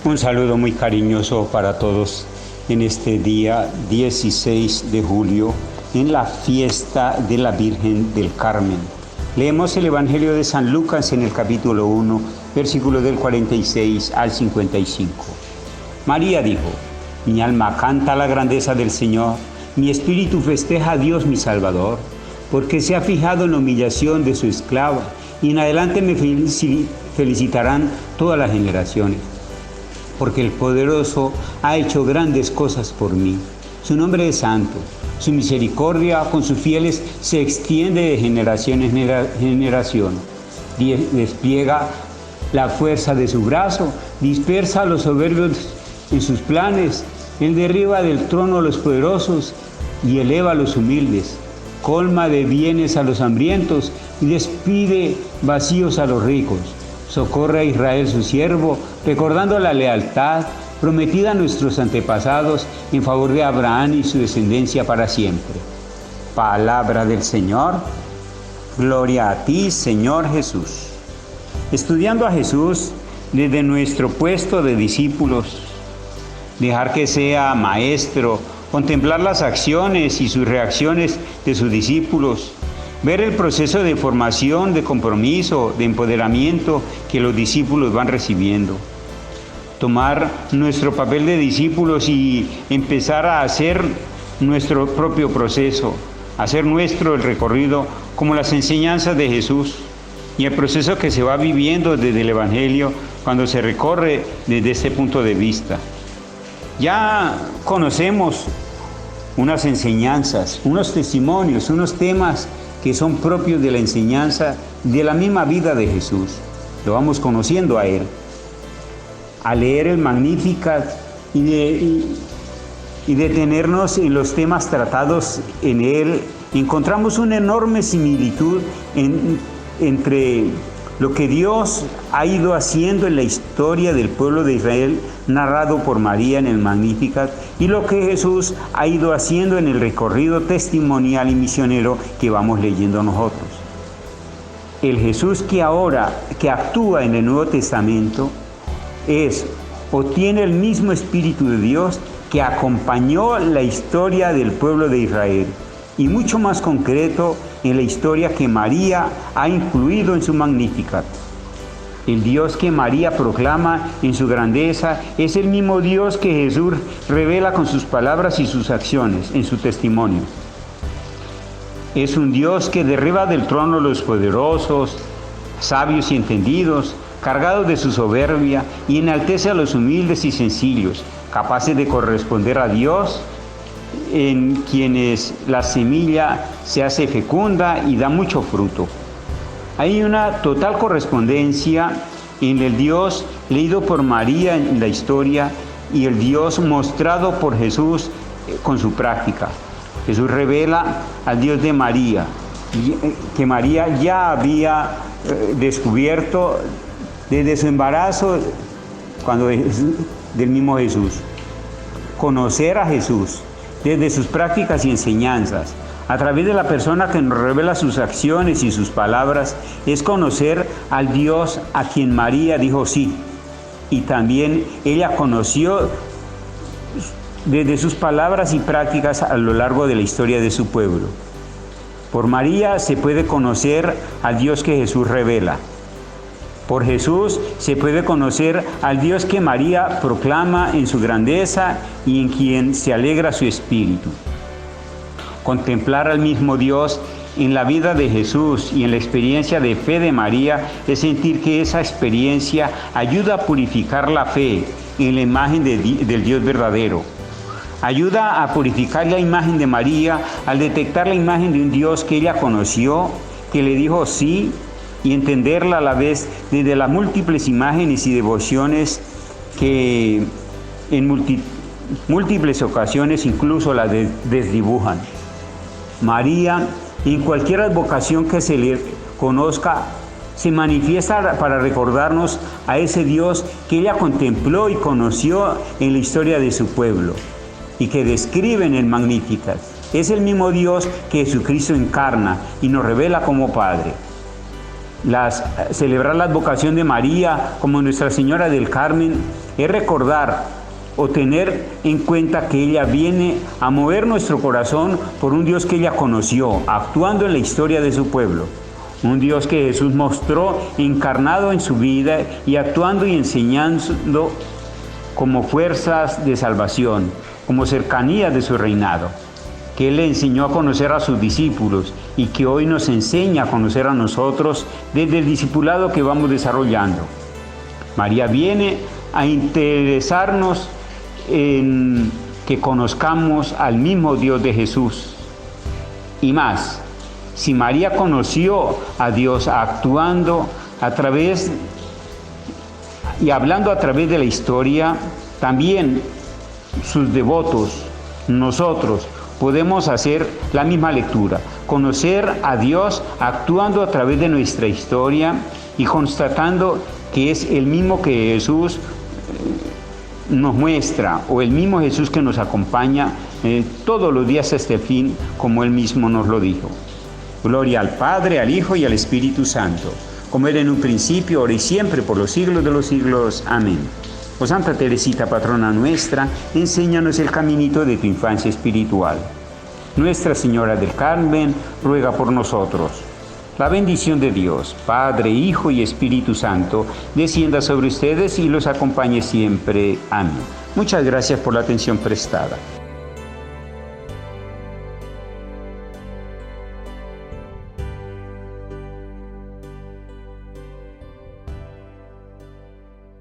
Un saludo muy cariñoso para todos en este día 16 de julio, en la fiesta de la Virgen del Carmen. Leemos el Evangelio de San Lucas en el capítulo 1, versículo del 46 al 55. María dijo: mi alma canta la grandeza del Señor, mi espíritu festeja a Dios mi Salvador, porque se ha fijado en la humillación de su esclava, y en adelante me felicitarán todas las generaciones. Porque el poderoso ha hecho grandes cosas por mí. Su nombre es santo. Su misericordia con sus fieles se extiende de generación en generación. Despliega la fuerza de su brazo, dispersa a los soberbios en sus planes. Él derriba del trono a los poderosos y eleva a los humildes. Colma de bienes a los hambrientos y despide vacíos a los ricos. Socorre a Israel su siervo, recordando la lealtad prometida a nuestros antepasados en favor de Abraham y su descendencia para siempre. Palabra del Señor. Gloria a ti, Señor Jesús. Estudiando a Jesús desde nuestro puesto de discípulos, dejar que sea maestro, contemplar las acciones y sus reacciones de sus discípulos, ver el proceso de formación, de compromiso, de empoderamiento que los discípulos van recibiendo. Tomar nuestro papel de discípulos y empezar a hacer nuestro propio proceso, hacer nuestro el recorrido como las enseñanzas de Jesús y el proceso que se va viviendo desde el Evangelio cuando se recorre desde ese punto de vista. Ya conocemos unas enseñanzas, unos testimonios, unos temas que son propios de la enseñanza de la misma vida de Jesús. Lo vamos conociendo a Él. Al leer el Magnificat y detenernos en los temas tratados en Él, encontramos una enorme similitud entre lo que Dios ha ido haciendo en la historia del pueblo de Israel, narrado por María en el Magnificat, y lo que Jesús ha ido haciendo en el recorrido testimonial y misionero que vamos leyendo nosotros. El Jesús que actúa en el Nuevo Testamento tiene el mismo Espíritu de Dios que acompañó la historia del pueblo de Israel, y mucho más concreto en la historia que María ha incluido en su Magnificat. El Dios que María proclama en su grandeza es el mismo Dios que Jesús revela con sus palabras y sus acciones en su testimonio. Es un Dios que derriba del trono a los poderosos, sabios y entendidos, cargados de su soberbia, y enaltece a los humildes y sencillos, capaces de corresponder a Dios, en quienes la semilla se hace fecunda y da mucho fruto. Hay una total correspondencia en el Dios leído por María en la historia y el Dios mostrado por Jesús con su práctica. Jesús revela al Dios de María, que María ya había descubierto desde su embarazo del mismo Jesús. Conocer a Jesús desde sus prácticas y enseñanzas, a través de la persona que nos revela sus acciones y sus palabras, es conocer al Dios a quien María dijo sí. Y también ella conoció desde sus palabras y prácticas a lo largo de la historia de su pueblo. Por María se puede conocer al Dios que Jesús revela. Por Jesús se puede conocer al Dios que María proclama en su grandeza y en quien se alegra su espíritu. Contemplar al mismo Dios en la vida de Jesús y en la experiencia de fe de María es sentir que esa experiencia ayuda a purificar la fe en la imagen del Dios verdadero. Ayuda a purificar la imagen de María al detectar la imagen de un Dios que ella conoció, que le dijo sí, y entenderla a la vez desde las múltiples imágenes y devociones que en múltiples ocasiones incluso la desdibujan. María, en cualquier advocación que se le conozca, se manifiesta para recordarnos a ese Dios que ella contempló y conoció en la historia de su pueblo y que describe en el Magnificat. Es el mismo Dios que Jesucristo encarna y nos revela como Padre. celebrar la advocación de María como Nuestra Señora del Carmen es recordar o tener en cuenta que ella viene a mover nuestro corazón por un Dios que ella conoció, actuando en la historia de su pueblo. Un Dios que Jesús mostró encarnado en su vida y actuando y enseñando como fuerzas de salvación, como cercanía de su reinado, que Él le enseñó a conocer a sus discípulos y que hoy nos enseña a conocer a nosotros desde el discipulado que vamos desarrollando. María viene a interesarnos en que conozcamos al mismo Dios de Jesús. Y más, si María conoció a Dios actuando a través y hablando a través de la historia, también sus devotos, nosotros, podemos hacer la misma lectura, conocer a Dios actuando a través de nuestra historia y constatando que es el mismo que Jesús nos muestra, o el mismo Jesús que nos acompaña todos los días hasta el fin, como Él mismo nos lo dijo. Gloria al Padre, al Hijo y al Espíritu Santo, como era en un principio, ahora y siempre, por los siglos de los siglos. Amén. Oh Santa Teresita, patrona nuestra, enséñanos el caminito de tu infancia espiritual. Nuestra Señora del Carmen, ruega por nosotros. La bendición de Dios, Padre, Hijo y Espíritu Santo, descienda sobre ustedes y los acompañe siempre. Amén. Muchas gracias por la atención prestada.